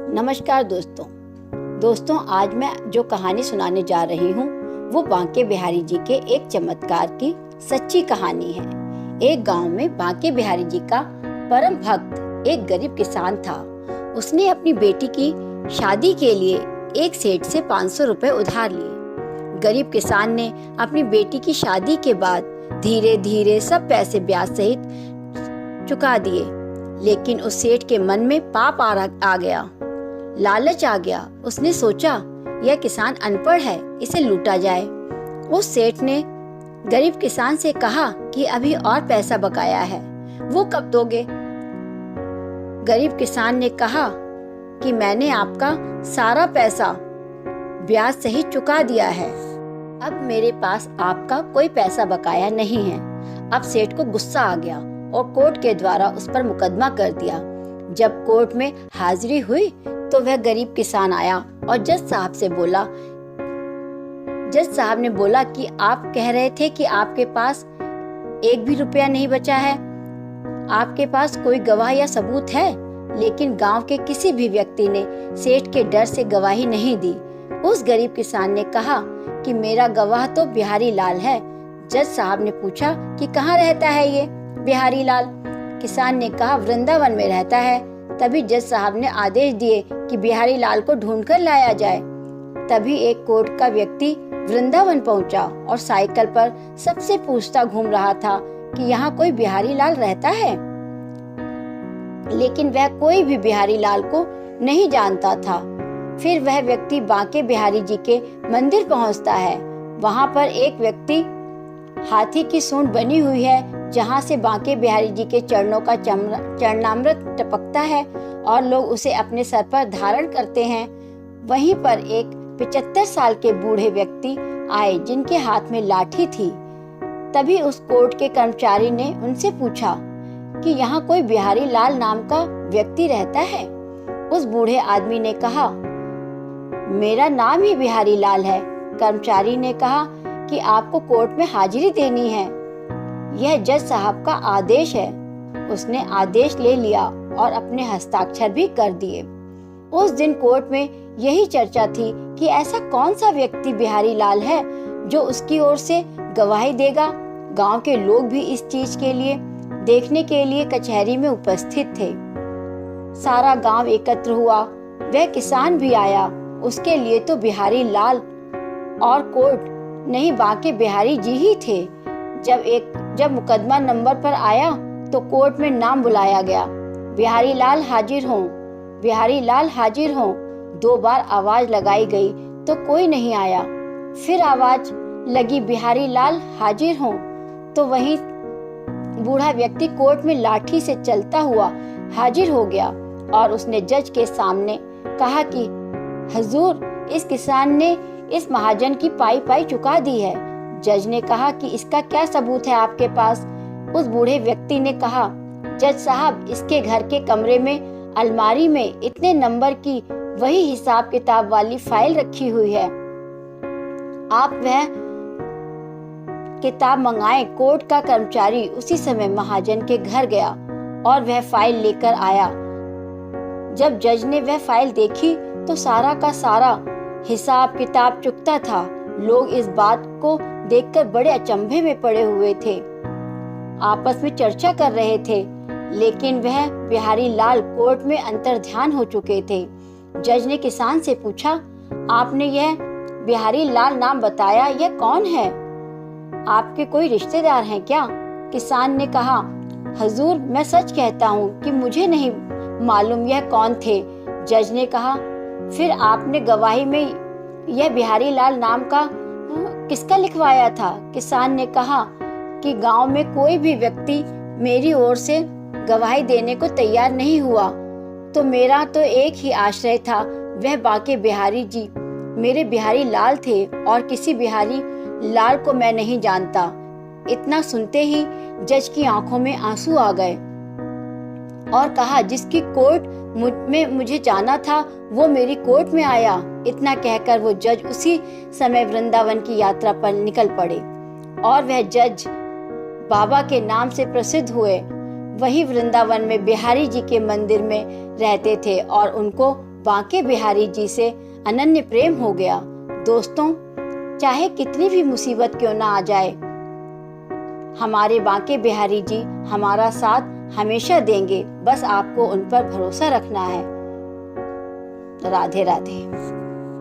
नमस्कार दोस्तों, आज मैं जो कहानी सुनाने जा रही हूँ वो बांके बिहारी जी के एक चमत्कार की सच्ची कहानी है। एक गांव में बांके बिहारी जी का परम भक्त एक गरीब किसान था। उसने अपनी बेटी की शादी के लिए एक सेठ से 500 रुपए उधार लिए। गरीब किसान ने अपनी बेटी की शादी के बाद धीरे धीरे सब पैसे ब्याज सहित चुका दिए, लेकिन उस सेठ के मन में पाप आ गया, लालच आ गया। उसने सोचा यह किसान अनपढ़ है, इसे लूटा जाए। उस सेठ ने गरीब किसान से कहा कि अभी और पैसा बकाया है, वो कब दोगे? गरीब किसान ने कहा कि मैंने आपका सारा पैसा ब्याज सहित चुका दिया है, अब मेरे पास आपका कोई पैसा बकाया नहीं है। अब सेठ को गुस्सा आ गया और कोर्ट के द्वारा उस पर मुकदमा कर दिया। जब कोर्ट में हाजिरी हुई तो वह गरीब किसान आया और जज साहब से बोला। जज साहब ने बोला कि आप कह रहे थे कि आपके पास एक भी रुपया नहीं बचा है, आपके पास कोई गवाह या सबूत है? लेकिन गांव के किसी भी व्यक्ति ने सेठ के डर से गवाही नहीं दी। उस गरीब किसान ने कहा कि मेरा गवाह तो बिहारी लाल है। जज साहब ने पूछा कि कहाँ रहता है ये बिहारी लाल? किसान ने कहा वृंदावन में रहता है। तभी जज साहब ने आदेश दिए कि बिहारी लाल को ढूंढकर लाया जाए। तभी एक कोर्ट का व्यक्ति वृंदावन पहुंचा और साइकिल पर सबसे पूछता घूम रहा था कि यहाँ कोई बिहारी लाल रहता है, लेकिन वह कोई भी बिहारी लाल को नहीं जानता था। फिर वह व्यक्ति बांके बिहारी जी के मंदिर पहुंचता है। वहां पर एक व्यक्ति हाथी की सूंड बनी हुई है, जहां से बांके बिहारी जी के चरणों का चरणामृत टपकता है और लोग उसे अपने सर पर धारण करते हैं। वहीं पर एक 75 साल के बूढ़े व्यक्ति आए जिनके हाथ में लाठी थी। तभी उस कोर्ट के कर्मचारी ने उनसे पूछा कि यहाँ कोई बिहारी लाल नाम का व्यक्ति रहता है? उस बूढ़े आदमी ने कहा मेरा नाम ही बिहारी लाल है। कर्मचारी ने कहा कि आपको कोर्ट में हाजिरी देनी है, यह जज साहब का आदेश है। उसने आदेश ले लिया और अपने हस्ताक्षर भी कर दिए। उस दिन कोर्ट में यही चर्चा थी कि ऐसा कौन सा व्यक्ति बिहारी लाल है जो उसकी ओर से गवाही देगा। गांव के लोग भी इस चीज के लिए देखने के लिए कचहरी में उपस्थित थे। सारा गांव एकत्र हुआ, वह किसान भी आया। उसके लिए तो बिहारी लाल और कोर्ट नहीं बांके बिहारी जी ही थे। जब मुकदमा नंबर पर आया तो कोर्ट में नाम बुलाया गया, बिहारी लाल हाजिर हों, बिहारी लाल हाजिर हों। 2 बार आवाज लगाई गई तो कोई नहीं आया। फिर आवाज लगी बिहारी लाल हाजिर हों, तो वहीं बूढ़ा व्यक्ति कोर्ट में लाठी से चलता हुआ हाजिर हो गया और उसने जज के सामने कहा कि हुजूर, इस किसान ने इस महाजन की पाई चुका दी है। जज ने कहा कि इसका क्या सबूत है आपके पास? उस बूढ़े व्यक्ति ने कहा जज साहब, इसके घर के कमरे में अलमारी में इतने नंबर की वही हिसाब किताब वाली फाइल रखी हुई है, आप वह किताब मंगाएं। कोर्ट का कर्मचारी उसी समय महाजन के घर गया और वह फाइल लेकर आया। जब जज ने वह फाइल देखी तो सारा का सारा हिसाब किताब चुकता था। लोग इस बात को देखकर बड़े अचंभे में पड़े हुए थे, आपस में चर्चा कर रहे थे, लेकिन वह बिहारी लाल कोर्ट में अंतर्ध्यान हो चुके थे। जज ने किसान से पूछा, आपने यह बिहारी लाल नाम बताया, यह कौन है? आपके कोई रिश्तेदार हैं क्या? किसान ने कहा, हुजूर, मैं सच कहता हूँ कि मुझे नहीं मालूम यह कौन थे। जज ने कहा, फिर आपने गवाही में यह बिहारी लाल नाम का किसका लिखवाया था? किसान ने कहा कि गांव में कोई भी व्यक्ति मेरी ओर से गवाही देने को तैयार नहीं हुआ, तो मेरा तो एक ही आश्रय था, वह बांके बिहारी जी मेरे बिहारी लाल थे और किसी बिहारी लाल को मैं नहीं जानता। इतना सुनते ही जज की आंखों में आंसू आ गए और कहा, जिसकी कोर्ट में मुझे जाना था वो मेरी कोर्ट में आया। इतना कहकर वो जज उसी समय वृंदावन की यात्रा पर निकल पड़े और वह जज बाबा के नाम से प्रसिद्ध हुए। वही वृंदावन में बिहारी जी के मंदिर में रहते थे और उनको बांके बिहारी जी से अनन्य प्रेम हो गया। दोस्तों, चाहे कितनी भी मुसीबत क्यों ना आ जाए, हमारे बांके बिहारी जी हमारा साथ हमेशा देंगे। बस आपको उन पर भरोसा रखना है। राधे राधे।